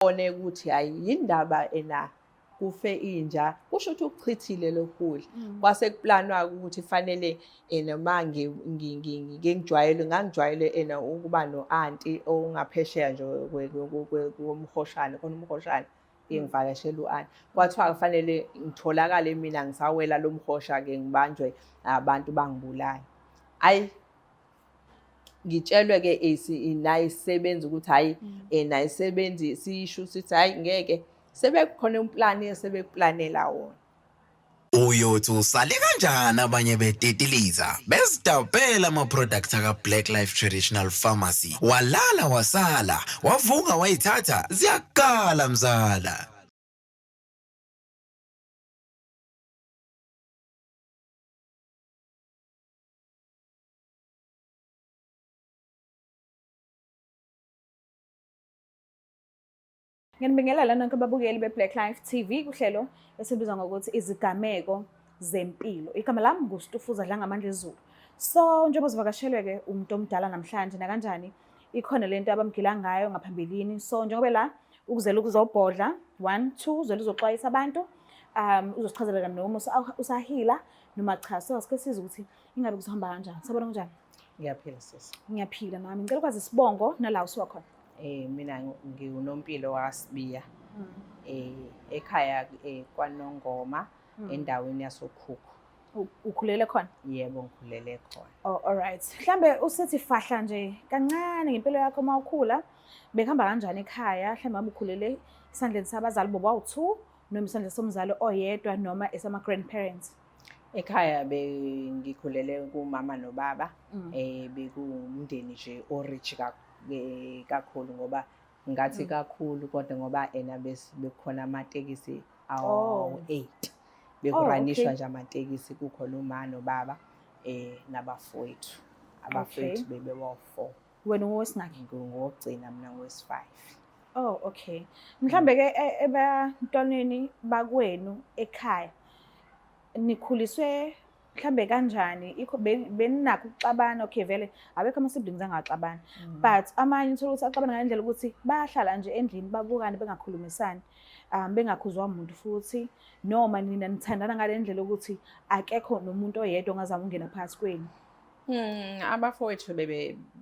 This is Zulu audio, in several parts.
One ukuthi hayi indaba ena kufe inja kusho ukuthi ukuchithile lokhudla kwase kuplanwa ukuthi fanele noma ngingijwayele ngangijwayele ukuba no-anti ongaphesheya nje komhoshana khona umhoshana ngivakashela u-anti kwathiwa kufanele ngitholakale mina ngisawela lo mhosha-ke ngibanjwe abantu bangibulala. Ayi ngitshelwe-ke nayi isisebenzi ukuthi hhayi nayi isisebenzi sisho sithi hhayi ngeke sebekhona umplani esebeplanela wona. Uyothi usale kanjani abanye betetiliza besidabhela ama-products aka-Black Life Traditional Pharmacy walala wasala wavuka wayithatha ziyakala mzala. Nginibingelela nonke ababukeli be-Black Life TV kuhlelo esibizwa ngokuthi izigameko zempilo. Igama lami nguStufuza Dlangamandla Zulu. So njengoba sivakashelwe-ke umuntu omdala namhlanje nakanjani ikhona lento abamgila ngayo ngaphambilini. So njengoba la ukuzela ukuzobhodla 1 2 uzela uzoxwayisa abantu uzosichazela noma usahila noma cha. So asike sizwe ukuthi ingabe kuzohamba kanjani. Sabona kanjani? Ngiyaphila sisi. Ngiyaphila nami. Ngicela ukwazi isibongo nala usuka khona. Mina ngiwunompilo waSibiya. Ekhaya kwaNongoma endaweni yasoKhukhu. Ukhulele khona? Yebo ngikhulele khona. Oh alright. Mhlambe usethi fahla nje kancane ngempilo yakho mawukhula bekuhamba kanjani ekhaya? Mhlambe ngabe ukhulele isandleni sabazali boba u2 noma isandla somzali oyedwa noma esama grandparents? Ekhaya bengikhulele kumama nobaba. Bekuwumndeni nje orich kakhulu ngoba ngathi kakhulu kodwa ngoba bekukhona amatekisi awu-8 bekuranishwa nje amatekisi kukhona uma nobaba nabafowethu abafowethu bebewa-4. Wena ungowesingaki? Ngingowokugcina mina ngowesi-5. Oh okay. Mhlambe-ke ebantwaneni bakwenu ekhaya nikhuliswe mhlambe kanjani beninakho ukuxabana? Okay vele abekho ama-siblings angaxabani but amanye uthola ukuthi axabana ngalendlela ukuthi bayahlala nje endlini babukane bengakhulumisani bengakhuzwa umuntu futhi noma nina nithandana ngalendlela ukuthi akekho nomuntu oyedwa ongazama ukungena phakathi kwenu. Abafowethu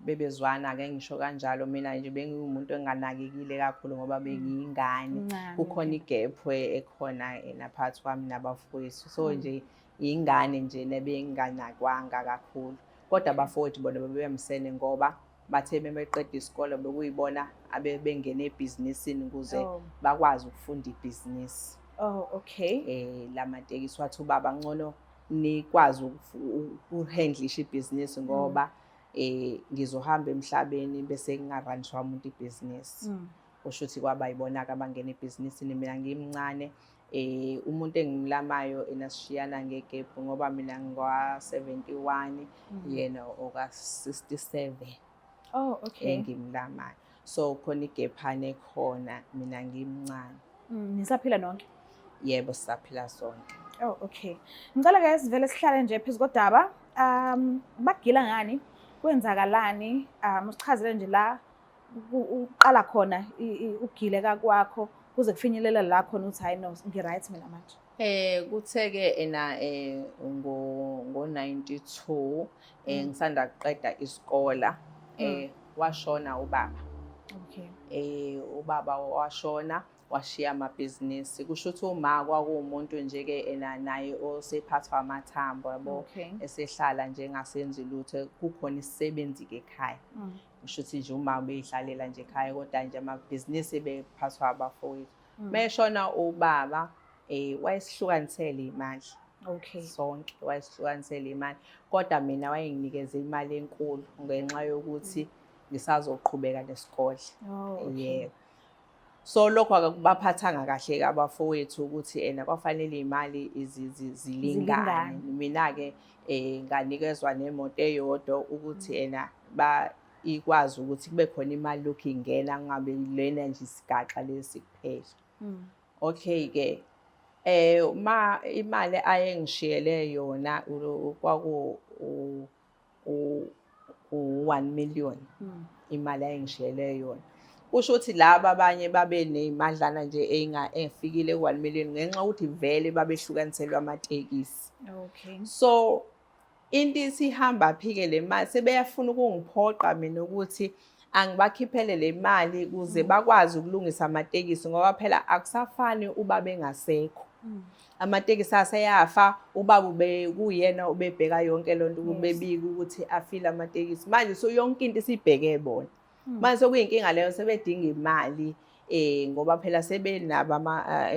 bebezwana-ke ngisho kanjalo mina nje bengiwumuntu enganakekile kakhulu ngoba bengiyingane kukhona igephu ekhona naphakathi kwami nabafowethu. So nje ingane nje nebenganakwanga kakhulu kodwa abafowethu bona bebemsene ngoba bathe beqeda isikole bekuyibona abebengena ebhizinisini ukuze bakwazi ukufunda ibhizinisi. Oh okay. Lamatekisi wathi ubaba ngcono nikwazi ukuhandlisha ibhizinisi ngoba ngizohamba emhlabeni bese kungaranishwa umuntu ibhizinisi. Kusho ukuthi kwaba yibona-ke abangena ebhizinisini mina ngimncane. Umuntu engimlamayo nasishiyana ngegephu ngoba mina ngwa-71 yena oka-67. Oh okay. Engimlamayo. So khona igephane khona mina ngimncane. Nisaphila nonke? Yebo sisaphila sonke. Oh okay. Ngicela-ke sivele sihlale nje phezu kodaba. Bakugila ngani? Kwenzakalani? Usichazele nje la uqala khona ukugileka kwakho kuze kufinyelela la khona uthi hayi no ngi-right mina manje. Kuthe-ke ngo-92 ngisanda kuqeda iskola washona ubaba. Okay. Ubaba washona washiya amabhizinisi. Kusho ukuthi uma kwakuwumuntu nje-ke naye osephathwa amathambo yabo esehlala nje engasenzi lutho kukhona isisebenzi-ke ekhaya. Kusho ukuthi nje uma beyihlalela nje ekhaya kodwa nje amabhizinisi bephathwa abafowethu. Meshona ubaba wayesihlukanisele imali. Okay. Sonke wayesihlukanisele imali kodwa mina wayenginikeze imali enkulu ngenxa yokuthi ngisazoqhubeka nesikole. Yebo. So lokho akubaphathanga kahle abafowethu ukuthi kwafanele imali zilingane. Mina-ke nganikezwa nemoto eyodwa ukuthi ikwazi ukuthi kube khona imali lokhu ingena kungabe lena nje isigaxa lesi kuphela. Okay-ke imali ayengishiyele yona kwaku u1 million imali ayengishiyele yona. kusho ukuthi laba abanye babe ney'madlana nje ey'fikile ku-1 million ngenxa yokuthi vele babehlukaniselwe amatekisi. Okay. So into isihamba phike le mali sebeyafuna ukungiphoqa mina ukuthi angibakhiphele le mali ukuze bakwazi ukulungisa amatekisi ngoba phela akusafani uba bengasekho. Amatekisi aseyafa ubaba kuyena ubebheka yonke loo nto ubebika ukuthi afile amatekisi manje so yonke into isibheke bona. Manje sekuyinkinga leyo sebedinga imali ngoba phela sebenabo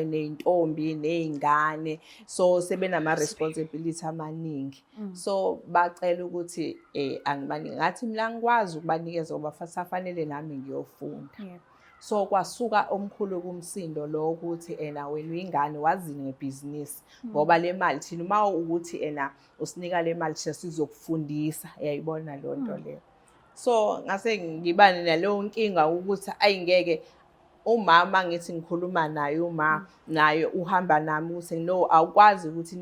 ney'ntombi ney'ngane so sebenama responsibility amaningi. So bacela ukuthi angibanike ngathi mina ngikwazi ukubanikeza ngoba safanele nami ngiyofunda. So kwasuka omkhulu kumsindo lo ukuthi wena uyingane wazini ngebhizinisi ngoba le mali thina uma ukuthi usinika le mali sizokufundisa uyayibona lo nto leyo. So ngase ngibane naleyo nkinga ukuthi ayingeke umama ngithi ngikhuluma naye naye uhamba nami ukuthi no awukwazi ukuthi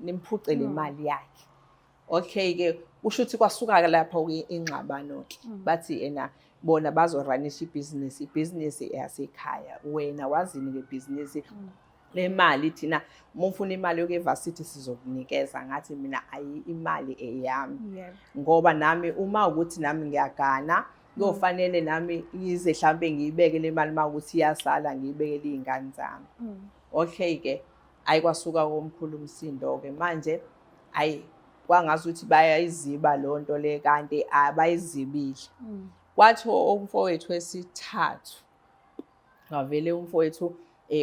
nimphuce le mali yakhe. Okay ke kusho ukuthi kwasuka lapho ingxabano ke bathi bona bazoranisha ibhizinisi yasekhaya wena wazini ngebhizinisi le mali thina uma ufuna imali yokuvarsity sizokunikeza ngathi mina ayi imali eyami ngoba nami uma ukuthi nami ngiyagana kuyofanele nami ngize mhlambe ngiyibeke le mali mawukuthi iyasala ngiyibekele izingane zami. Okay ke ayikwasuka komkhulu umsindo ke manje kwangazuthi bayayiziba lo nto le kanti abayizibile. Kwathi umfowethu wesithathu ngavele umfowethu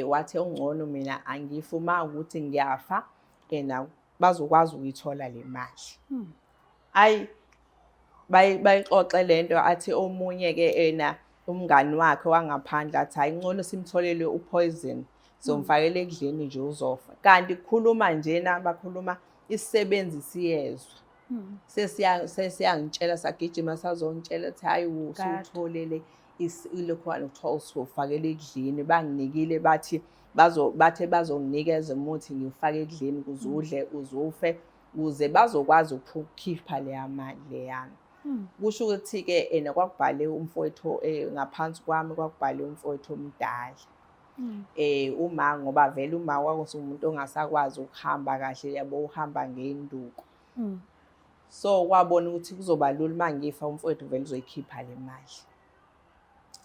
wathi ongcono mina angifuma ukuthi ngiyafa bazokwazi ukuyithola le mali. Bayixoxe lento athi omunye ke umngani wakhe wangaphandle athi hayi ngcono simtholele upoison somfakele ekudleni nje uzofa. Kanti kukhuluma njena bakhuluma isisebenzi siyezwa. Sesiyangitshela sagijima sazongitshela ukuthi hayi usutholele ilokhwana kuthiwa usufakele ekudleni banginikile bathi bazonginikeza umuthi ngifake ekudleni kuze udle uzufe ukuze bazokwazi ukukhipha leya mali leyana. Kusho ukuthi ke kwakubhale umfowethu ngaphansi kwami kwakubhale umfowethu omdala. Uma ngoba vele uma kwakusumuntu ongasakwazi ukuhamba kahle yabo uhamba ngenduku. So kwabona ukuthi kuzoba lula mangifa umfowethu vele uzoyikhipha le mali.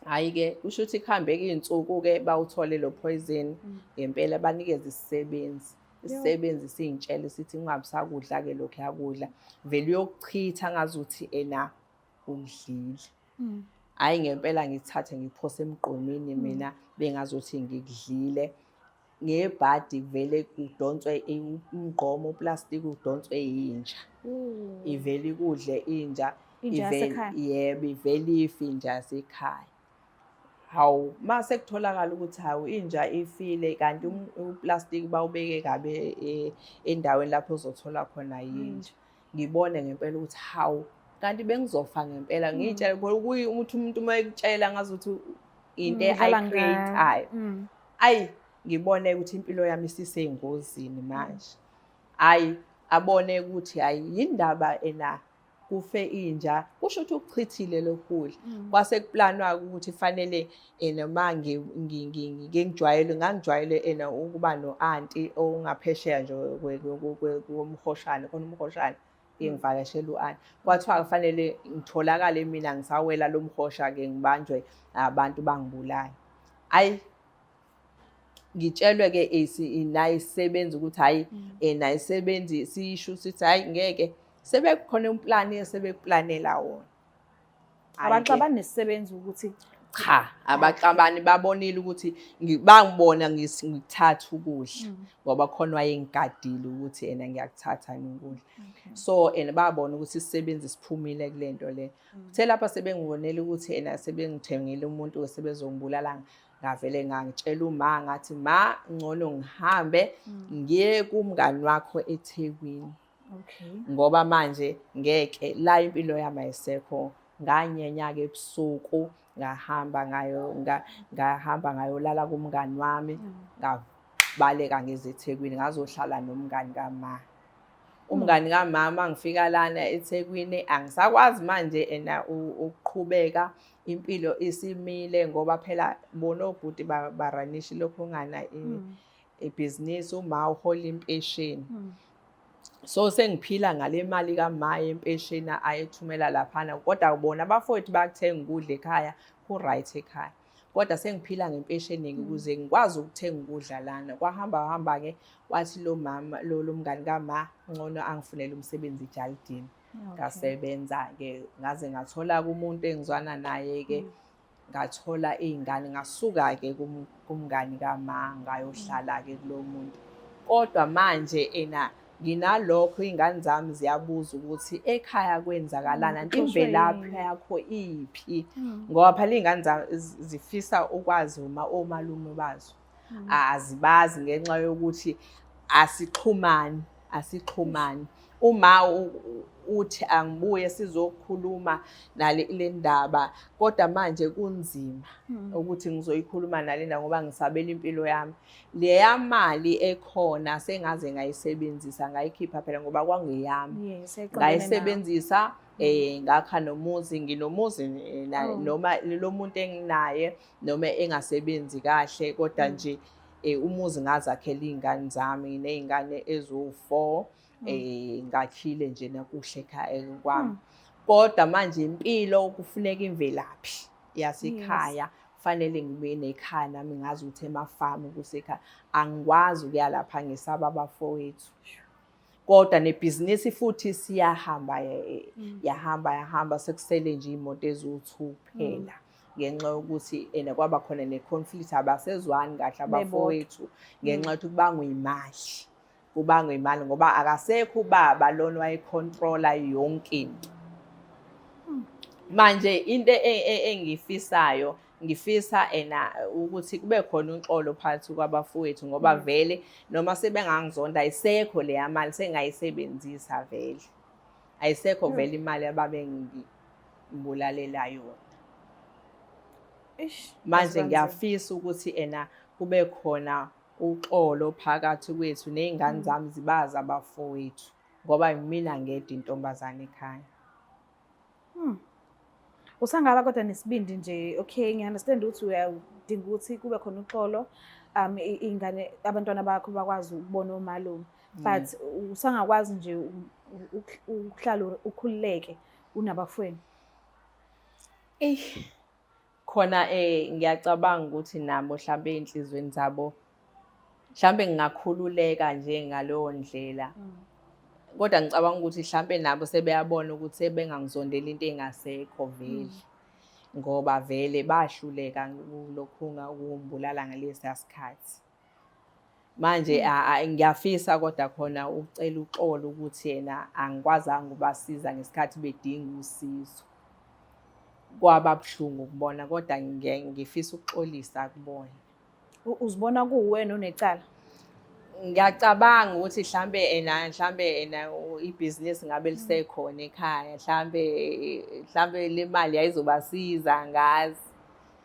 Hayi ke kusho ukuthi kuhambeke izinsuku ke bawuthole lo poison ngempela banikeza isisebenzi singitshela sithi ngingabisakudla ke lokho yakudla vele uyokuchitha ngazuthi ukudlile. Hayi ngempela ngithathe ngiphose emgqomeni mina bengazuthi ngikudlile ngebhadi vele kudonswe umgqomo uplastic udonswe inja. Ivele ikudle inja yebo ivele ifi inja yasekhaya. Hawu mase kutholakala ukuthi hawu inja ifile kanti uplastic bawubeke kabe endaweni lapho uzothola khona inja. Ngibone ngempela ukuthi hawu kanti bengizofa ngempela ngitshela ukuthi umuntu uma ekutshela ngazuthi into ayicreate ayi ngibone ukuthi impilo yami isisengozini manje. Abone ukuthi hayi indaba kufe inja kusho ukuthi ukuchithile lokudla. Kwase kuplanwa ukuthi fanele noma ngingijwayele ukuba no-anti ongaphesheya nje komhoshana khona umhoshana ngivakashela u-anti. Kwathiwa kufanele ngitholakale mina ngisawela lo mhosha ke ngibanjwe abantu bangibulala. Ngitshelwe ke nayi isebenzi ukuthi hayi nayi isebenzi siyisho ukuthi hayi ngeke sebekukhona umplani sebekuplanela wona. Abaxabani nesisebenzi ukuthi cha abaxabani babonile ukuthi bangibona ngikuthatha ukudla ngoba khona wayengigadile ukuthi ngiyakuthatha ukudla. So babona ukuthi isisebenzi siphumile kulento le. Kuthe lapha sebengibonela ukuthi sebengithengile umuntu sebezongibulala ngavele ngangitshela uma ngathi ma ngcono ngihambe ngiye kumngani wakho eThekwini. Ngoba manje ngeke la impilo yami ayisekho. Nganyenya ke ebusuku ngahamba ngayolala kumngani wami ngabaleka ngeze eThekwini ngazohlala nomngani kama. umngani kamama ngifika lana eThekwini angisakwazi manje ukuqhubeka impilo isimile ngoba phela bona obhuti baranisha ilokhungana ibhizinisi uma uhola impesheni. So sengiphila ngale mali kama yempesheni ayethumela laphana kodwa bona abafowethu bayakuthenga ukudla ekhaya ku-right ekhaya. Kodwa sengiphila ngempesheni ukuze ngikwazi ukuthenga ukudla lana. Kwahamba-ke wathi lo mngani kama ngcono angifunele umsebenzi eJaldini. Ngasebenza-ke ngaze ngathola-ke umuntu engizwana naye-ke ngathola iy'ngane ngasuka-ke kumngani kama ngayohlala-ke kulo muntu. Kodwa manje nginalokho iy'ngane zami ziyabuza ukuthi ekhaya kwenzakalani, anti imvelaphi yakho iphi? Ngoba phela iy'ngane zami zifisa ukwazi omalume bazo. Azibazi ngenxa yokuthi asixhumani. Uma uthi angibuye sizokhuluma le ndaba kodwa manje kunzima ukuthi ngizoyikhuluma nale ndaba ngoba ngisabela impilo yami. Leya mali ekhona sengaze ngayisebenzisa ngayikhipha phela ngoba kwangeyami. Ngayisebenzisa ngakha nomuzi, nginomuzi noma lo muntu enginaye noma engasebenzi kahle kodwa nje umuzi ngazakhela iy'ngane zami ney'ngane eziwu-4. Ngakhile nje nakuhle ekhaya kwami. Kodwa manje impilo kufuneka imvelaphi yasekhaya. Kufanele ngibe nekhaya nami ngazi ukuthi emafamu kusekhaya. Angikwazi ukuya lapha ngisaba abafowethu. Kodwa nebhizinisi futhi yahamba sekusele nje iy'moto eziwu-2 kuphela. Ngenxa yokuthi kwaba khona ne-conflict abasezwani kahle abafowethu ngenxa yokuthi kubangwa imali ngoba akasekho ubaba lona wayecontrola yonke into. Manje into engiyifisayo ngifisa ukuthi kube khona uxolo phakathi kwabafowethu ngoba vele noma sebengangizonda ayisekho leya mali sengayisebenzisa vele. Ayisekho vele imali ababengibulalela yona. Manje ngiyafisa ukuthi kube khona uxolo phakathi kwethu ney'ngane zami zibazi abafowethu ngoba yimina ngedwa intombazane ekhaya. Usangaba kodwa nesibindi nje. Okay, ngiya-understand ukuthi uyadinga ukuthi kube khona uxolo iy'ngane abantwana bakho bakwazi ukubona omalume. But usangakwazi nje ukuhlala ukhululeke unabafweni. Khona ngiyacabanga ukuthi nabo mhlambe ey'nhlizweni zabo mhlambe ngingakhululeka nje ngaleyo ndlela. Kodwa ngicabanga ukuthi mhlambe nabo sebeyabona ukuthi sebengangizondela into engasekho vele. Ngoba vele bahluleka kulokhunga ukumbulala ngalesiya sikhathi. Manje ngiyafisa kodwa khona ucela uxolo ukuthi angikwazanga ukubasiza ngesikhathi bedinga usizo. Kwaba buhlungu ukubona kodwa ngifisa ukuxolisa kubona. Uzibona kuwena onecala? Ngiyacabanga ukuthi mhlambe ibhizinisi ngabe lisekhona ekhaya. Mhlambe le mali yayizobasiza angazi.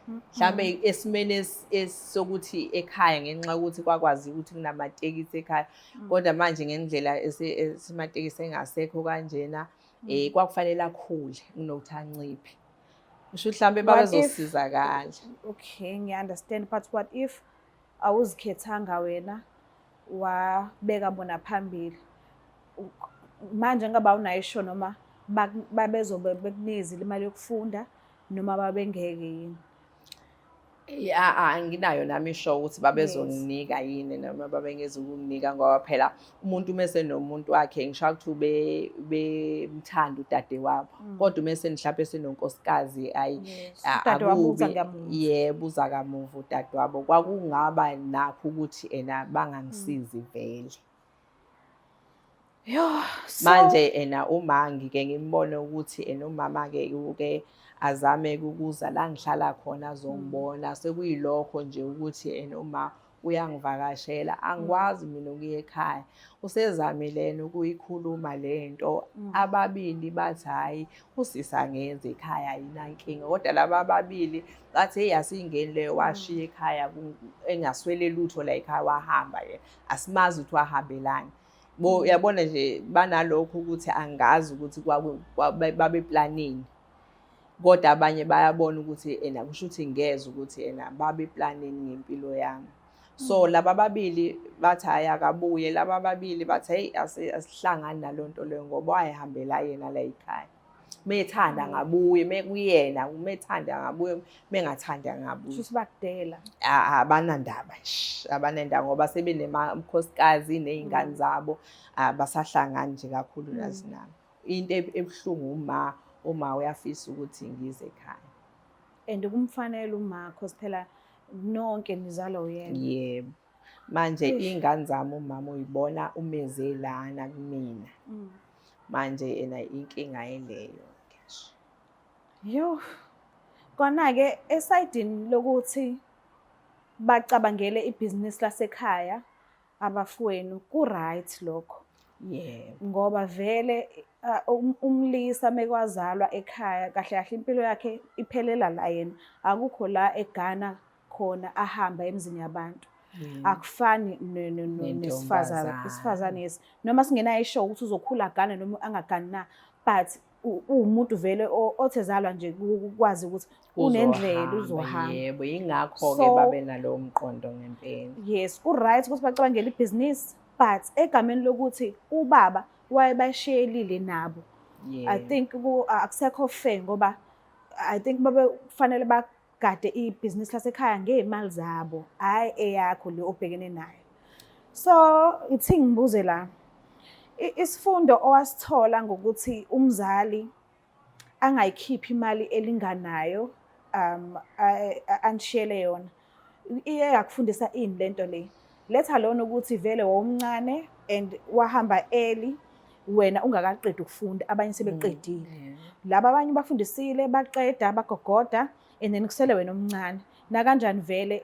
Mhlambe esimene sokuthi ekhaya ngenxa yokuthi kwakwazi ukuthi kunamatekisi ekhaya. Kodwa manje ngendlela esimatekisi engasekho kanjena kwakufanele akhule kunokuthi anciphe. Ngisho mhlambe babezosizakala. Okay, ngiya-understand but what if awuzikhethanga wena wabeka bona phambili? Manje ngaba unayisho noma babezobe bekunikeza imali yokufunda noma babengeke yini? Anginayo nami isho ukuthi babezonginika yini noma babengeza ukunginika ngoba phela umuntu mase nomuntu wakhe ngisho ukuthi bemthanda udade wabo. Kodwa mase mhlawumbe senonkosikazi buza kamuva udade wabo. Kwakungaba nakho ukuthi bangangisizi vele. Manje uma ngike ngimbone ukuthi umama-ke uke azame ukuza la ngihlala khona azongibona. Sekuyilokho nje ukuthi uma uyangivakashela angikwazi mina ukuya ekhaya. Usezamile ukuyikhuluma lento. Ababili bathi hhayi usisi angenza ekhaya ayinankinga. Kodwa laba ababili bathi asingeni leyo washiya ekhaya engaswele lutho la ekhaya wahamba asimazi ukuthi wahambelani. Uyabona nje banalokho ukuthi angazi ukuthi babe planning. Kodwa abanye bayabona ukuthi ena kusho ukuthi ngeze ukuthi ena babe planning ngempilo yami. So laba babili bathi hayi akabuye, laba babili bathi hey asihlangani nalonto leyo ngoba wayehambela yena la ekhaya. Methanda ngabuye, mekuyena, methanda ngabuye, mengathandi ngabuye. Futhi bakudela. Abanandaba nje, abanandaba ngoba sebenemakhosikazi nezingane zabo, abasahlangani nje kakhulu nazi nami. Into ebuhlungu uma uyafisa ukuthi ngize ekhaya. And kumfanele cause phela nonke nizalwa uyena. Yebo. Manje ingane zami umama uyibona umeze lana kumina. Manje ena inkinga eleyo ngisho. Yo. Kona-ke esayidini lokuthi bacabangele ibhizinisi lasekhaya abafowenu ku-right lokho. Yebo. Ngoba vele umlisa mekwazalwa ekhaya kahle kahle impilo yakhe iphelela la yena. Akukho la egana khona ahamba emzini yabantu. Akufani nesifazane yesi. Noma singenayo ishow ukuthi uzokhula agane noma angagani na. But umuntu vele othezalwa nje ukwazi ukuthi unendlela uzohamba. Yebo, ingakho-ke babe nalowo mqondo ngempela. Yes, ku-right ukuthi bacabangele ibhizinisi, but egameni lokuthi ubaba wayebashiyelile nabo. I think akusekho fair ngoba I think babe kufanele bagade ibhizinisi lasekhaya ngezimali zabo, hayi eyakho le obhekene nayo. So, ithi ngibuze la. Isifundo owasithola ngokuthi umzali angayikhiphi imali elinganayo anishiyele yona. Iye yakufundisa ini lento le? Letha lona ukuthi vele wawumncane and wahamba early wena ungakaqedi ukufunda, abanye sebeqedile. Laba abanye bafundisile baqeda bagogoda and then kusele wena omncane. Na kanjani vele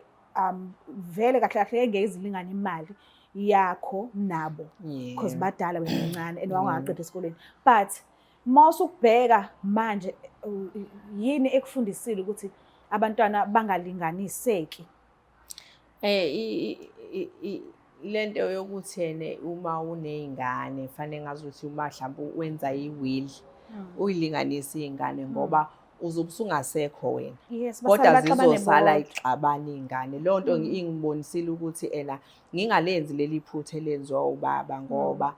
vele kahle kahle ngeke izilingane imali yakho nabo because badala wena omncane and wawungaqedi esikoleni. But mawusukubheka manje yini ekufundisile ukuthi abantwana bangalinganiseki? Lento yokuthi yena uma unezingane fanele ngazuthi uma mhlawumbe wenza iwill uyilinganise izingane ngoba uzobe usungasekho wena. Kodwa zizosala ixabana izingane. Lo nto ingibonisile ukuthi ena ngingalenzi leli phutha elenziwa ubaba ngoba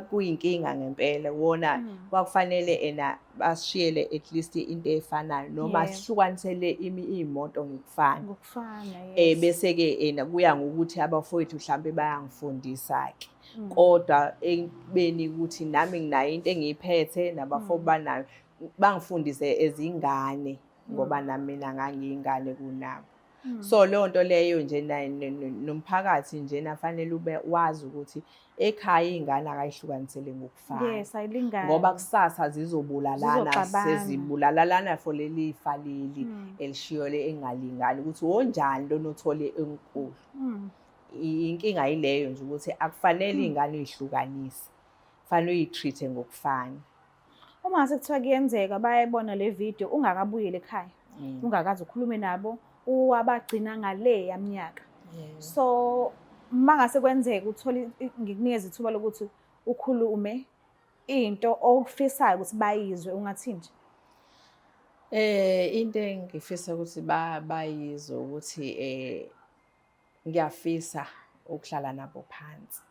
kuyinkinga ngempela wona kwakufanele ena basishiyele at least into efanayo noma sihlukanisele imoto ngokufana. Bese ke ena kuya ngokuthi abafowethu mhlambe bayangifundisa ke. Kodwa ekubeni ukuthi nami nginayo into engiyiphethe nabafowethu banayo bangifundise ezingane ngoba nami mina ngangiyingane kunabo. So leyo nto leyo nje nomphakathi nje nafanele ube wazi ukuthi ekhaya izingane akayihlukanisele ngokufana. Yes, ayilingani. Ngoba kusasa zizobulalana, sezibulalana for leli ifa leli elishiyole engalingani ukuthi wonjani lona uthole enkulu. Inkinga yileyo nje ukuthi akufanele izingane uyihlukanise. Fanele uyitreat ngokufana. Uma sekuthiwa kuyenzeka bayayibona le video ungakabuyeli ekhaya, ungakazi ukhulume nabo, uwabagcina ngale yaminyaka. So mangase kwenzeka uthole ngikunikeza ithuba lokuthi ukhulume into ofisayo ukuthi bayizwe ungathi nje. Into engifisa ukuthi bayizwe ukuthi ngiyafisa ukuhlala nabo phansi.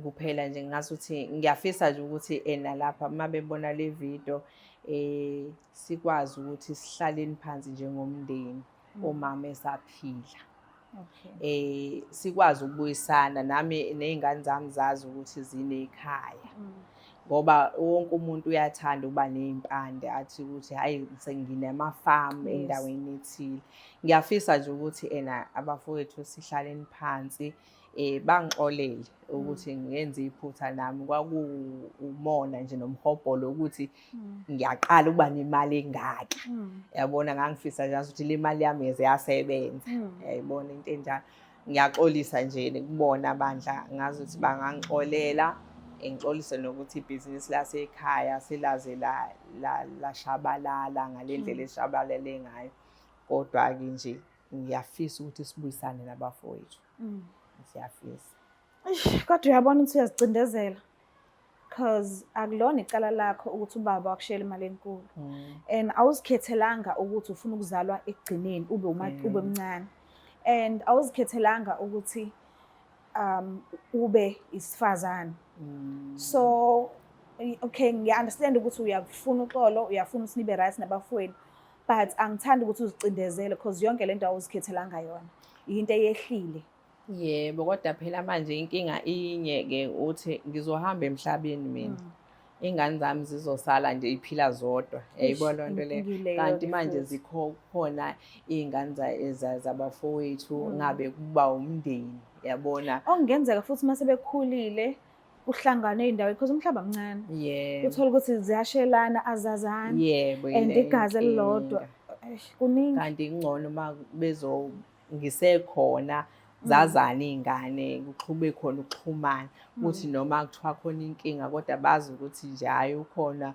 Kuphela nje ngazuthi ngiyafisa nje ukuthi ena lapha mabebona le video sikwazi ukuthi sihlaleni phansi njengomndeni omama esaphila. Sikwazi ukubuyisana nami nezingane zami zazi ukuthi zinekhaya. Ngoba wonke umuntu uyathanda ukuba nezimpande athi ukuthi hayi senginamafarm endaweni ethile. Ngiyafisa nje ukuthi ena abafowethu sihlaleni phansi bangixolele ukuthi ngenze iphutha nami kwakuwumona nje nomhobholo ukuthi ngiyaqala ukuba nemali engaka. Yabona ngangifisa nje ukuthi le mali yami yeze yasebenza. Yayibona into enjalo. Ngiyaxolisa nje kubona abandla ngazi ukuthi bangangixolela. Ngixolise nokuthi ibhizinisi lasekhaya silaze la shabalala ngalendlela eshabalale ngayo. Kodwa ke nje ngiyafisa ukuthi sibuyisane nabafowethu. Siyafisa. Kodwa uyabona ukuthi uyazicindezela because akulona icala lakho ukuthi ubaba wakushiyela imali enkulu and awuzikhethelanga ukuthi ufuna ukuzalwa ekugcineni ube mncane and awuzikhethelanga ukuthi ube isifazane. So okay, ngiya-understand ukuthi uyafuna uxolo, uyafuna ukuthi nibe right nabafowenu, but angithandi ukuthi uzicindezele because yonke lento awuzikhethelanga yona, into eyehlile. Yebo, kodwa phela manje inkinga inye-ke uthi ngizohamba emhlabeni mina. Iy'ngane zami zizosala nje iphila zodwa. Yayibona loo nto le. Kanti manje zikhona iy'ngane zabafowethu ngabe kuba umndeni, yabona. Okungenzeka futhi mase bekhulile uhlangane ey'ndaweni because umhlaba mncane. Yebo. Uthola ukuthi ziyashelana azazani. Yebo. And igazi elilodwa. Kuningi. Kanti ngcono uma ngisekhona zazana iy'ngane kuxhube khona ukuxhumana ukuthi noma kuthiwa khona inkinga kodwa bazi ukuthi nje hayi ukhona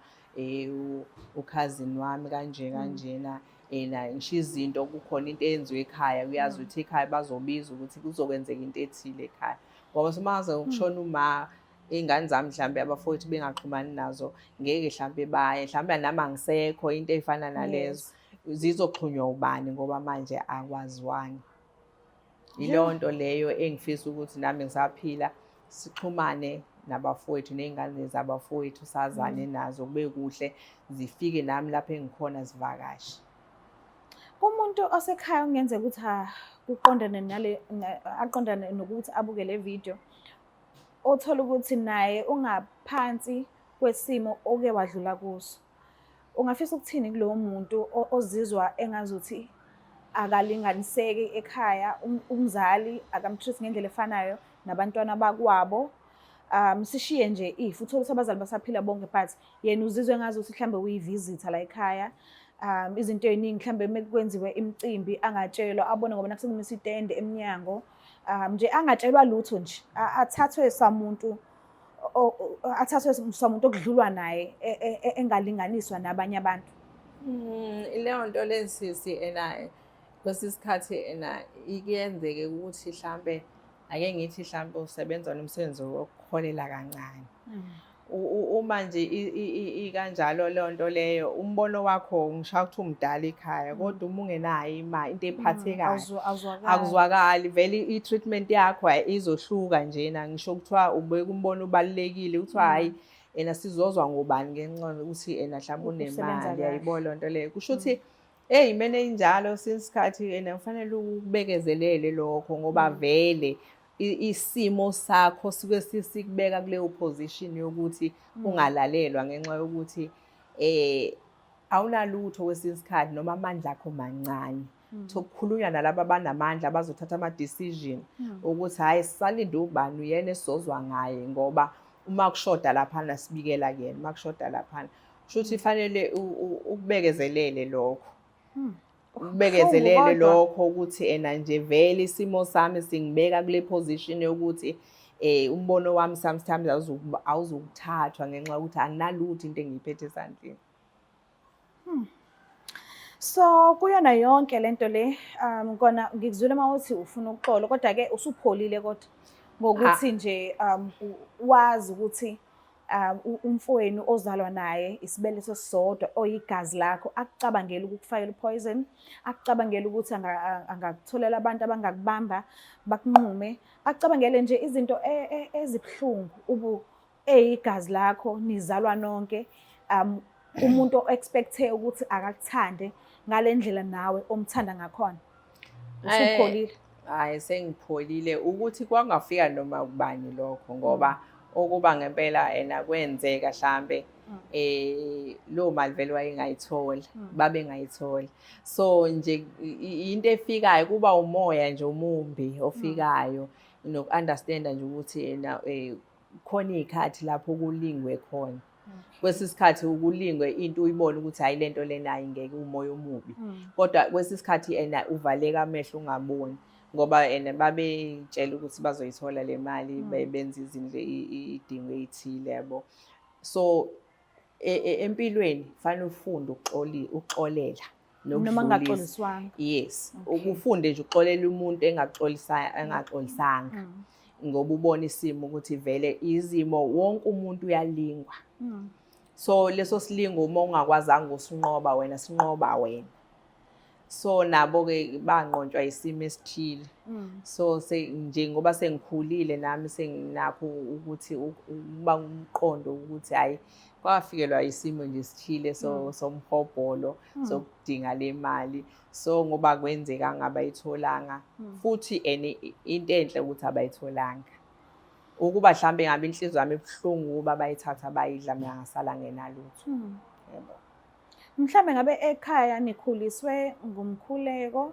ukhazini wami kanjena ngisho izinto kukhona into eyenziwe ekhaya uyazi ukuthi ekhaya bazobiza ukuthi kuzokwenzeka into ethile ekhaya ngoba somangaze ukushona uma iy'ngane zami mhlawumbe abafowethu bengaxhumani nazo ngeke mhlawumbe baye mhlawumbe nami angisekho into ey'fana nalezo zizoxhunywa ubani ngoba manje akwaziwani. Yileyo nto leyo engifisa ukuthi nami ngisaphila sixhumane nabafowethu ney'ngane zabafowethu sazane nazo kube kuhle zifike nami lapho engikhona zivakashe. Umuntu osekhaya kungenzeka ukuthi aqondane nokuthi abuke le video othola ukuthi naye ungaphansi kwesimo oke wadlula kuso. Ungafisa ukuthini kulowo muntu ozizwa engazuthi akalinganiseki ekhaya, umzali akamtreat ngendlela efanayo nabantwana bakwabo. Sishiye nje uthola ukuthi abazali basaphila bonke but yena uzizwe engazuthi mhlambe uyivisitor la ekhaya. Izinto ey'ningi mhlambe mekwenziwe imicimbi angatshelwa abone ngoba nakusekumisa itende emnyango. Nje angatshelwa lutho nje athathwe samuntu okudlulwa naye engalinganiswa nabanye abantu. Leyo nto lesisi kwesinye isikhathi ikuyenzeke ukuthi mhlambe ake ngithi mhlambe usebenza nomsebenzi wokuholela kancane. Uma nje ikanjalo leyo nto leyo umbono wakho ngisho ukuthi umdala ekhaya kodwa uma ungenayo imali into ephathekayo akuzwakali vele i-treatment yakho izohluka njena ngisho kuthiwa ubeka umbono ubalulekile kuthiwa hayi sizozwa ngobani ngenxa yokuthi mhlawumbe unemali yayibona loo nto leyo kusho ukuthi ey'mene injalo since kufanele ukubekezelele lokho ngoba vele isimo sakho suke sikubeka kuleyo position yokuthi ungalalelwa ngenxa yokuthi awunalutho kwesinye isikhathi noma amandla akho mancane. Sokukhulunywa nalabo abanamandla bazothatha ama-decision ukuthi hhayi sisalinde ubani uyena esizozwa ngaye ngoba uma kushoda laphana sibikela kuyena uma kushoda laphana. Kusho ukuthi fanele ukubekezelele lokho. Ukubekezelele lokho ukuthi nje vele isimo sami singibeka kule position yokuthi umbono wami sometimes awuzukuthathwa ngenxa yokuthi anginalutho into engiyiphethe esandleni. So kuyona yonke lento le kona ngikuzwile mawuthi ufuna ukuxola kodwa ke usupholile kodwa ngokuthi nje wazi ukuthi umfowenu ozalwa naye isibeletho sisodwa oyigazi lakho akucabangela ukukufakela poison, akucabangela ukuthi angakutholela abantu abangakubamba bakunqume, akucabangele nje izinto ezibhlungu eyigazi lakho nizalwa nonke. Umuntu o-expecthe ukuthi akakuthande ngale ndlela nawe omthanda ngakhona. Usupholile? Hayi sengipholile ukuthi kwangafika noma ubani lokho ngoba okuba ngempela kwenzeka mhlambe lo mali vele wayengayithola babengayithola. So nje into efikayo kuba umoya nje omumbi ofikayo noku-understanda nje ukuthi khona iy'khathi lapho kulingwe khona. Kwesinye isikhathi ukulingwe into uyibone ukuthi hayi lento lena ayingeke umoya omubi kodwa kwesinye isikhathi uvaleka amehlo ungaboni ngoba babetshela ukuthi bazoyithola le mali benza izinto idingo ey'thile yabo. So empilweni kufanele ufunde ukuxolela noma ngaxoliswanga. Yes, ukufunde nje uxolela umuntu engaxolisanga ngoba ubona isimo ukuthi vele izimo wonke umuntu uyalingwa. So leso silingo uma ungakwazanga usinqoba wena sinqoba wena. So nabo-ke banqontshwa isimo esithile. So njengoba sengikhulile nami senginakho ukuthi uba umqondo ukuthi hayi kwafikelwa isimo nje esithile somhobholo sokudinga le mali. So ngoba kwenzeka ngabayitholanga futhi into enhle ukuthi abayitholanga. Ukuba mhlambe ngabe inhliziyo yami ebuhlungu ukuba bayithatha bayidla mina ngasala ngenalutho. Yebo. Mhlambe ngabe ekhaya nikhuliswe ngumkhuleko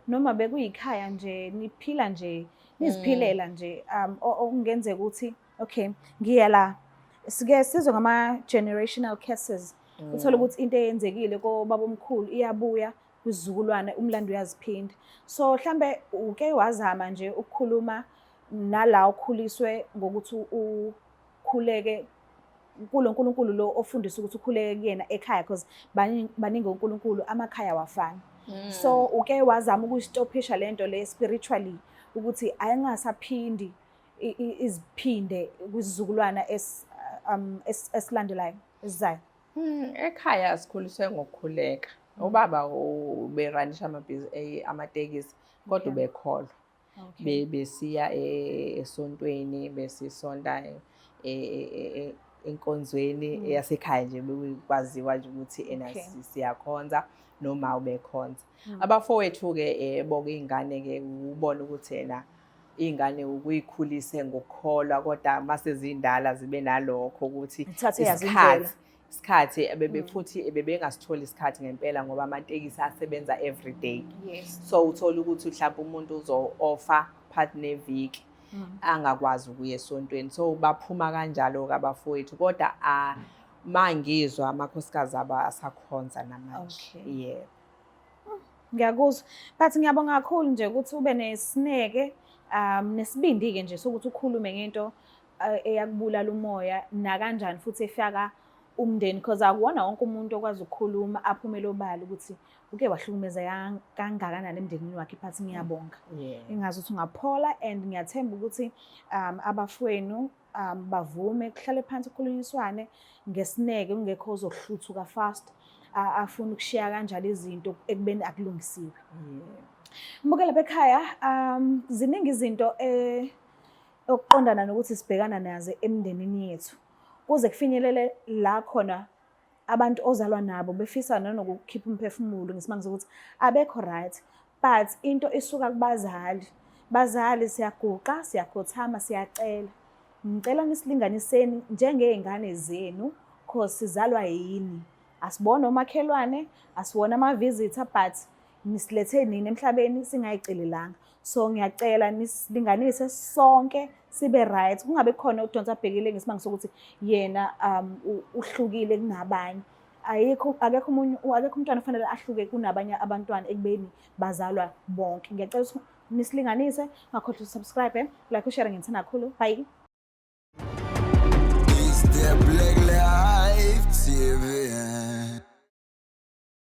noma bekuyikhaya nje niphila nje niziphilela nje okungenzeka ukuthi okay ngiya la sike sizwe ngama generational cases uthola ukuthi into eyenzekile kobaba omkhulu iyabuya kwizizukulwane umlando uyaziphinda. So mhlambe uke wazama nje ukukhuluma nala ukhuliswe ngokuthi ukhuleke kulo uNkulunkulu lo ofundisa ukuthi ukhuleke kuyena ekhaya because baningi uNkulunkulu amakhaya wafana. So uke wazama ukustophisha lento le spiritually ukuthi ayingasaphindi iziphinde kwizizukulwana esilandelayo esizayo. Ekhaya sikhuliswe ngokukhuleka. Ubaba uberanisha amatekisi kodwa ubekholwa. Besiya esontweni besisonta enkonzweni yasekhaya nje bekwaziwa nje ukuthi siyakhonza noma ubekhonza. Abafowethu ke bonke izingane ke ubona ukuthi yena izingane ukuyikhulise ngokukholwa kodwa mase zindala zibe nalokho ukuthi isikhathi futhi bebengasitholi isikhathi ngempela ngoba amatekisi asebenza every day. So uthola ukuthi mhlawumbe umuntu uzo-offer part neviki angakwazi ukuya esontweni. So baphuma kanjalo ke abafowethu kodwa mangizwa amakhosikazi aba asakhonza namanje. Yeah. Ngiyakuzwa. But ngiyabonga kakhulu nje ukuthi ube nesineke nesibindi ke nje sokuthi ukhulume ngento eyakubulala umoya na kanjani futhi efaka umndeni because akuwona wonke umuntu okwazi ukukhuluma aphumele obala ukuthi uke wahlukumeza kangakanani emndenini wakhe phathi ngiyabonga. Engazi ukuthi ungaphola and ngiyathemba ukuthi abafowenu bavume kuhlale phansi ukukhulunyiswane ngesineke ungekho ozohluthuka fast afuna ukushiya kanjalo izinto ekubeni akulungisiwe. Mbukela bekhaya ziningi izinto okuqondana nokuthi sibhekana nazo emndenini yethu kuze kufinyelele la khona abantu ozalwa nabo befisa nokukhipha umphefumulo ngesimanga sokuthi abekho right but into isuka kubazali siyaguqa siyakhothama siyacela ngicela nisilinganiseni njengezingane zenu cause sizalwa yini asibone omakhelwane asiwona ama visitor but nisilethe nini emhlabeni singayicelelanga. So ngiyacela nisilinganise sonke sibe right kungabe khona udonsa abhekile ngesimanga sokuthi yena uhlukile kunabanye. Akekho umntwana ofanele ahluke kunabanye abantwana ekubeni bazalwa bonke. Ngiyacela ukuthi nisilinganise ngakhohlwa subscribe like ushare ngithanda kakhulu. Bye. It's the Black Life TV.